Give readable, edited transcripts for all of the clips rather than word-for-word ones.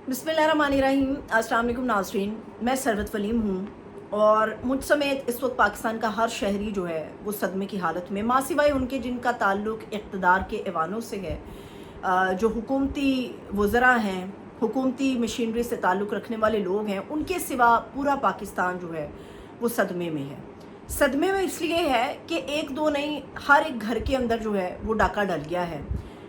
बिस्मिल्लाहिर्रहमानिर्रहीम। अस्सलाम वालेकुम नाज़रीन, मैं सरवत वलीम हूँ और मुझ समेत इस वक्त पाकिस्तान का हर शहरी जो है वो सदमे की हालत में, माँ सिवाय उनके जिनका ताल्लुक़ इक़्तिदार के ऐवानों से है, जो हुकूमती वज़रा हैं, हुकूमती मशीनरी से ताल्लुक़ रखने वाले लोग हैं, उनके सिवा पूरा पाकिस्तान जो है वो सदमे में है। सदमे में इसलिए है कि एक दो नहीं, हर एक घर के अंदर जो है वो डाका डल गया है।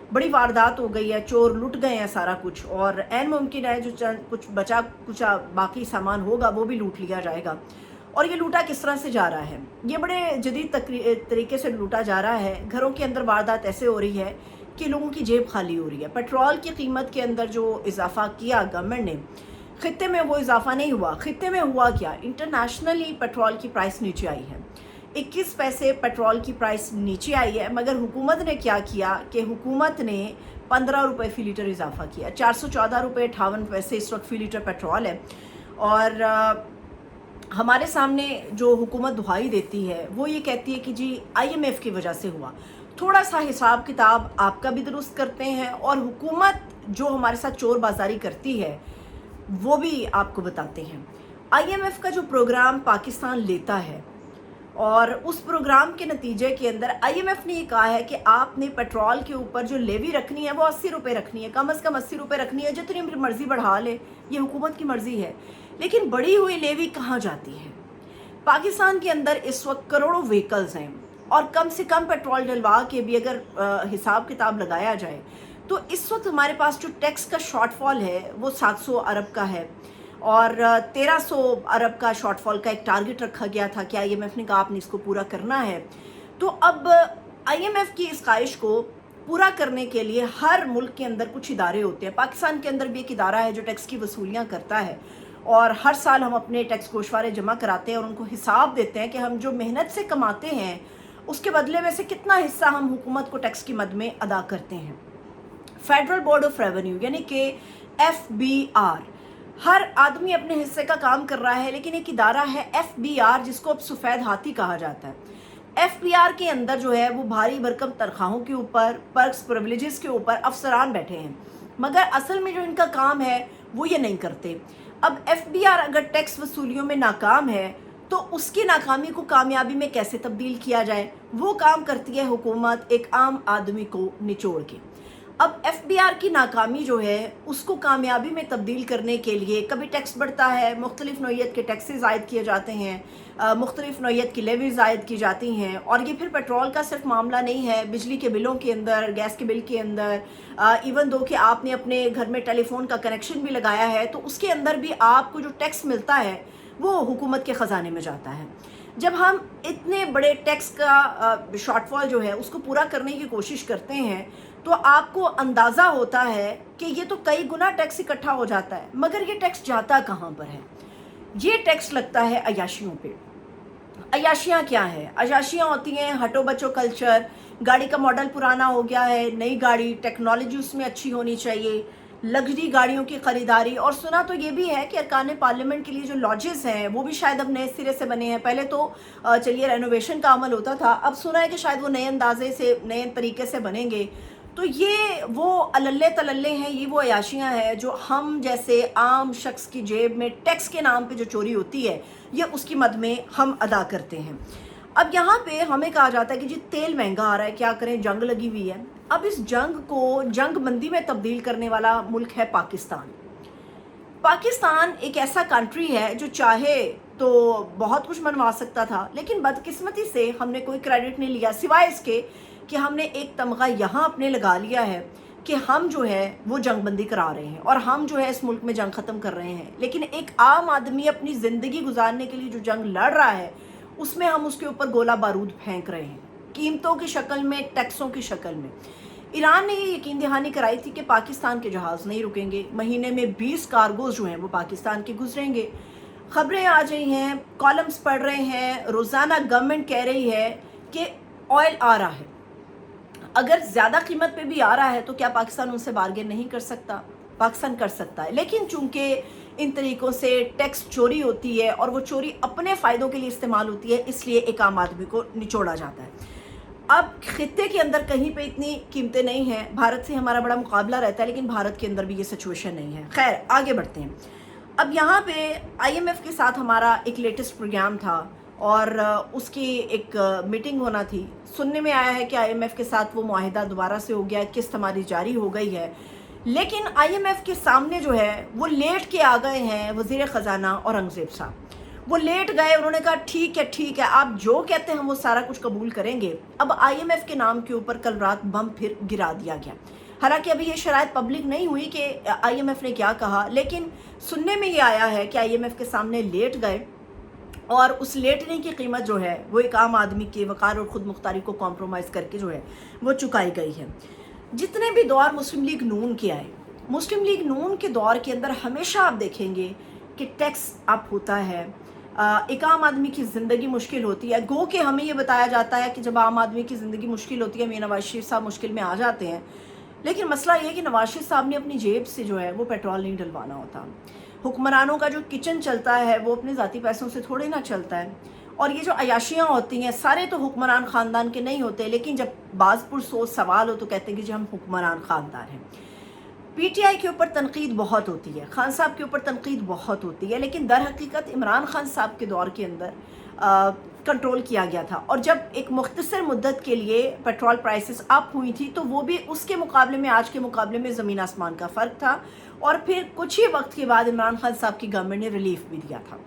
बड़ी वारदात हो गई है, चोर लुट गए हैं सारा कुछ, और ऐन मुमकिन है जो चंद कुछ बचा कुचा बाकी सामान होगा वो भी लूट लिया जाएगा। और ये लूटा किस तरह से जा रहा है? ये बड़े जदीद तरीके से लूटा जा रहा है। घरों के अंदर वारदात ऐसे हो रही है कि लोगों की जेब खाली हो रही है। पेट्रोल की कीमत के अंदर जो इजाफा किया गवर्नमेंट ने, खित्ते में वो इजाफा नहीं हुआ। खित्ते में हुआ क्या? इंटरनेशनली पेट्रोल की प्राइस नीचे आई है। 21 पैसे पेट्रोल की प्राइस नीचे आई है, मगर हुकूमत ने क्या किया कि हुकूमत ने 15 रुपये फ़ी लीटर इजाफा किया। 414 रुपये 58 पैसे इस वक्त फ़ी लीटर पेट्रोल है। और हमारे सामने जो हुकूमत दुहाई देती है वो ये कहती है कि जी IMF की वजह से हुआ। थोड़ा सा हिसाब किताब आपका भी दुरुस्त करते हैं, और हुकूमत जो हमारे साथ चोर बाजारी करती है वो भी आपको बताते हैं। IMF का जो प्रोग्राम पाकिस्तान लेता है, और उस प्रोग्राम के नतीजे के अंदर IMF ने ये कहा है कि आपने पेट्रोल के ऊपर जो लेवी रखनी है वो 80 रुपये रखनी है, कम से कम 80 रुपये रखनी है। जितनी मर्जी बढ़ा ले, ये हुकूमत की मर्जी है। लेकिन बढ़ी हुई लेवी कहाँ जाती है? पाकिस्तान के अंदर इस वक्त करोड़ों व्हीकल्स हैं, और कम से कम पेट्रोल डलवा के भी अगर हिसाब किताब लगाया जाए तो इस वक्त हमारे पास जो टैक्स का शॉर्टफॉल है वो 700 अरब का है, और 1300 अरब का शॉर्टफॉल का एक टारगेट रखा गया था कि IMF ने कहा आपने इसको पूरा करना है। तो अब IMF की इस ख्वाहिश को पूरा करने के लिए हर मुल्क के अंदर कुछ इदारे होते हैं। पाकिस्तान के अंदर भी एक इदारा है जो टैक्स की वसूलियाँ करता है, और हर साल हम अपने टैक्स गोशवारे जमा कराते हैं और उनको हिसाब देते हैं कि हम जो मेहनत से कमाते हैं उसके बदले में से कितना हिस्सा हम हुकूमत को टैक्स की मद में अदा करते हैं। फेडरल बोर्ड ऑफ रेवेन्यू यानी कि FBR, हर आदमी अपने हिस्से का काम कर रहा है, लेकिन एक इदारा है FBR जिसको अब सफ़ेद हाथी कहा जाता है। FBR के अंदर जो है वो भारी भरकम तनख्वाहों के ऊपर, पर्क्स प्रिविलेजेस के ऊपर अफसरान बैठे हैं, मगर असल में जो इनका काम है वो ये नहीं करते। अब FBR अगर टैक्स वसूलियों में नाकाम है तो उसकी नाकामी को कामयाबी में कैसे तब्दील किया जाए, वो काम करती है हुकूमत एक आम आदमी को निचोड़ के। अब FBR की नाकामी जो है उसको कामयाबी में तब्दील करने के लिए कभी टैक्स बढ़ता है, मुख्तलिफ़ नौइयत के टैक्सेस आयद किए जाते हैं, मुख्तलिफ़ नौइयत की लेवीज़ आयद की जाती हैं। और ये फिर पेट्रोल का सिर्फ मामला नहीं है, बिजली के बिलों के अंदर, गैस के बिल के अंदर, इवन दो कि आपने अपने घर में टेलीफोन का कनेक्शन भी लगाया है तो उसके अंदर भी आपको जो टैक्स मिलता है वो हुकूमत के ख़जाने में जाता है। जब हम इतने बड़े टैक्स का शॉर्टफॉल जो है उसको पूरा करने की कोशिश करते हैं तो आपको अंदाज़ा होता है कि ये तो कई गुना टैक्स इकट्ठा हो जाता है, मगर ये टैक्स जाता कहाँ पर है? ये टैक्स लगता है अयाशियों पे। अयाशियाँ क्या है? अयाशियाँ होती हैं हटो बचो कल्चर। गाड़ी का मॉडल पुराना हो गया है, नई गाड़ी, टेक्नोलॉजी उसमें अच्छी होनी चाहिए, लग्जरी गाड़ियों की ख़रीदारी। और सुना तो ये भी है कि अरकान पार्लियामेंट के लिए जो लॉजेस हैं वो भी शायद अब नए सिरे से बने हैं। पहले तो चलिए रेनोवेशन का अमल होता था, अब सुना है कि शायद वो नए अंदाजे से, नए तरीके से बनेंगे। तो ये वो अलल्ले तलल्ले हैं, ये वो अयाशियाँ हैं जो हम जैसे आम शख्स की जेब में टैक्स के नाम पे जो चोरी होती है ये उसकी मद में हम अदा करते हैं। अब यहाँ पे हमें कहा जाता है कि जी तेल महंगा आ रहा है, क्या करें, जंग लगी हुई है। अब इस जंग को जंग बंदी में तब्दील करने वाला मुल्क है पाकिस्तान। पाकिस्तान एक ऐसा कंट्री है जो चाहे तो बहुत कुछ मनवा सकता था, लेकिन बदकिस्मती से हमने कोई क्रेडिट नहीं लिया, सिवाय इसके कि हमने एक तमगा यहाँ अपने लगा लिया है कि हम जो है वो जंग बंदी करा रहे हैं और हम जो है इस मुल्क में जंग ख़त्म कर रहे हैं। लेकिन एक आम आदमी अपनी ज़िंदगी गुजारने के लिए जो जंग लड़ रहा है उसमें हम उसके ऊपर गोला बारूद फेंक रहे हैं, कीमतों की शक्ल में, टैक्सों की शक्ल में। ईरान ने ये यकीन दहानी कराई थी कि पाकिस्तान के जहाज़ नहीं रुकेंगे, महीने में 20 कार्गोज जो हैं वो पाकिस्तान के गुजरेंगे। ख़बरें आ रही हैं, कॉलम्स पढ़ रहे हैं, रोज़ाना गवर्नमेंट कह रही है कि ऑयल आ रहा है। अगर ज़्यादा कीमत पे भी आ रहा है तो क्या पाकिस्तान उनसे बार्गेन नहीं कर सकता? पाकिस्तान कर सकता है, लेकिन चूंकि इन तरीक़ों से टैक्स चोरी होती है और वो चोरी अपने फ़ायदों के लिए इस्तेमाल होती है, इसलिए एक आम आदमी को निचोड़ा जाता है। अब खित्ते के अंदर कहीं पे इतनी कीमतें नहीं हैं, भारत से हमारा बड़ा मुकाबला रहता है, लेकिन भारत के अंदर भी ये सिचुएशन नहीं है। खैर आगे बढ़ते हैं। अब यहाँ पे IMF के साथ हमारा एक लेटेस्ट प्रोग्राम था और उसकी एक मीटिंग होना थी। सुनने में आया है कि IMF के साथ वो मुआहिदा दोबारा से हो गया, किस्त हमारी जारी हो गई है, लेकिन IMF के सामने जो है वो लेट के आ गए हैं वज़ीर ख़जाना औरंगज़ेब साहब। वो लेट गए, उन्होंने कहा ठीक है आप जो कहते हैं हम वो सारा कुछ कबूल करेंगे। अब IMF के नाम के ऊपर कल रात बम फिर गिरा दिया गया। हालांकि अभी ये शरायत पब्लिक नहीं हुई कि IMF ने क्या कहा, लेकिन सुनने में ये आया है कि IMF के सामने लेट गए और उस लेटने की कीमत जो है वो एक आम आदमी के वक़ार और ख़ुद मुख्तारी को कॉम्प्रोमाइज़ करके जो है वो चुकाई गई है। जितने भी दौर मुस्लिम लीग नून के आए, मुस्लिम लीग नून के दौर के अंदर हमेशा आप देखेंगे कि टैक्स अप होता है, एक आम आदमी की ज़िंदगी मुश्किल होती है। गो कि हमें ये बताया जाता है कि जब आम आदमी की ज़िंदगी मुश्किल होती है, नवाज शरीफ साहब मुश्किल में आ जाते हैं, लेकिन मसला ये है कि नवाज शरीफ साहब ने अपनी जेब से जो है वो पेट्रोल नहीं डलवाना होता। हुक्मरानों का जो किचन चलता है वो अपने ज़ाती पैसों से थोड़े ना चलता है, और ये जो अयाशियाँ होती हैं सारे तो हुक्मरान ख़ानदान के नहीं होते, लेकिन जब बाज़पुर सोच सवाल हो तो कहते हैं कि जी हम हुक्मरान ख़ानदान हैं। PTI के ऊपर तनकीद बहुत होती है, खान साहब के ऊपर तनकीद बहुत होती है, लेकिन दर हकीकत इमरान खान साहब के दौर के अंदर कंट्रोल किया गया था। और जब एक मुख्तसर मुद्दत के लिए पेट्रोल प्राइसेस अप हुई थी तो वो भी उसके मुकाबले में, आज के मुकाबले में ज़मीन आसमान का फ़र्क था। और फिर कुछ ही वक्त के बाद इमरान खान साहब की गवर्नमेंट ने रिलीफ भी दिया था।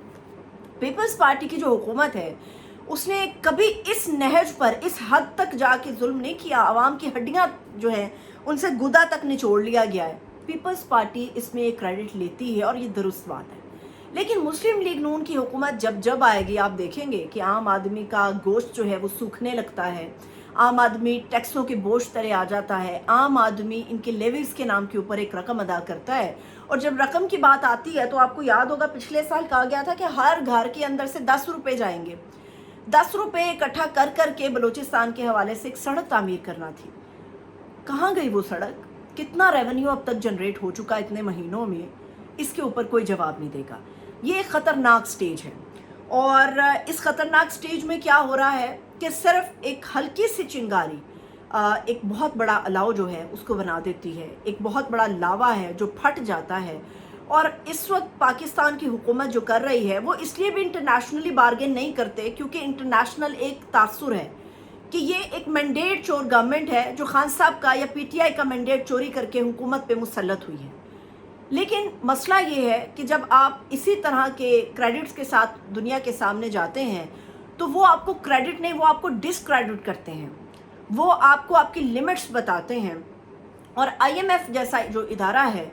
पीपल्स पार्टी की जो हुकूमत है उसने कभी इस नहज पर इस हद तक जाके जुल्म नहीं किया। आवाम की हड्डियां जो हैं उनसे गुदा तक निचोड़ लिया गया है। पीपल्स पार्टी इसमें एक क्रेडिट लेती है और ये दुरुस्त बात है। लेकिन मुस्लिम लीग नून की हुकूमत जब आएगी, आप देखेंगे कि आम आदमी का गोश्त जो है वो सूखने लगता है, आम आदमी टैक्सों के बोझ तले आ जाता है, आम आदमी इनके लेवीज के नाम के ऊपर एक रकम अदा करता है। और जब रकम की बात आती है तो आपको याद होगा पिछले साल कहा गया था कि हर घर के अंदर से 10 रुपये जाएंगे। 10 रुपये इकट्ठा कर के बलूचिस्तान के हवाले से एक सड़क तामीर करना थी। कहाँ गई वो सड़क? कितना रेवेन्यू अब तक जनरेट हो चुका है इतने महीनों में, इसके ऊपर कोई जवाब नहीं देगा। ये एक ख़तरनाक स्टेज है और इस ख़तरनाक स्टेज में क्या हो रहा है कि सिर्फ एक हल्की सी चिंगारी एक बहुत बड़ा अलाव जो है उसको बना देती है। एक बहुत बड़ा लावा है जो फट जाता है। और इस वक्त पाकिस्तान की हुकूमत जो कर रही है वो इसलिए भी इंटरनेशनली बार्गेन नहीं करते क्योंकि इंटरनेशनल एक तासुर है कि ये एक मैंडेट चोर गवर्नमेंट है जो खान साहब का या PTI का मैंडेट चोरी करके हुकूमत पे मुसल्लत हुई है। लेकिन मसला ये है कि जब आप इसी तरह के क्रेडिट्स के साथ दुनिया के सामने जाते हैं तो वो आपको क्रेडिट नहीं, वो आपको डिसक्रेडिट करते हैं, वो आपको आपकी लिमिट्स बताते हैं। और IMF जैसा जो इदारा है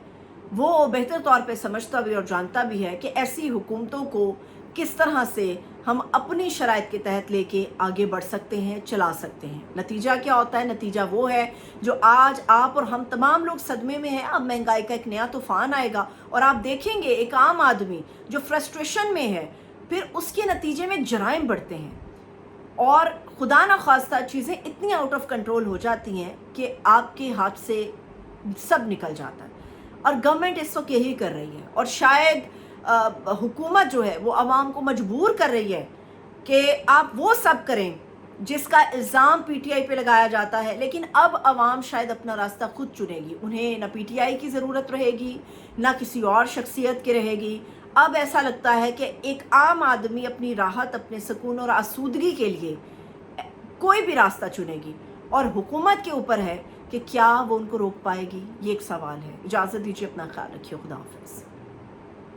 वो बेहतर तौर पे समझता भी और जानता भी है कि ऐसी हुकूमतों को किस तरह से हम अपनी शराइत के तहत लेके आगे बढ़ सकते हैं, चला सकते हैं। नतीजा क्या होता है? नतीजा वो है जो आज आप और हम तमाम लोग सदमे में हैं। अब महंगाई का एक नया तूफान आएगा और आप देखेंगे एक आम आदमी जो फ्रस्ट्रेशन में है, फिर उसके नतीजे में जराइम बढ़ते हैं और खुदा न खास्ता चीज़ें इतनी आउट ऑफ कंट्रोल हो जाती हैं कि आपके हाथ से सब निकल जाता है। और गवर्नमेंट इस वक्त यही कर रही है और शायद हुकूमत जो है वो आवाम को मजबूर कर रही है कि आप वो सब करें जिसका इल्ज़ाम PTI पे लगाया जाता है। लेकिन अब आवाम शायद अपना रास्ता खुद चुनेगी। उन्हें ना PTI की ज़रूरत रहेगी ना किसी और शख्सियत की रहेगी। अब ऐसा लगता है कि एक आम आदमी अपनी राहत, अपने सुकून और आसूदगी के लिए कोई भी रास्ता चुनेगी और हुकूमत के ऊपर है कि क्या वो उनको रोक पाएगी। ये एक सवाल है। इजाज़त दीजिए, अपना ख्याल रखिए। खुदा हाफ़िज़।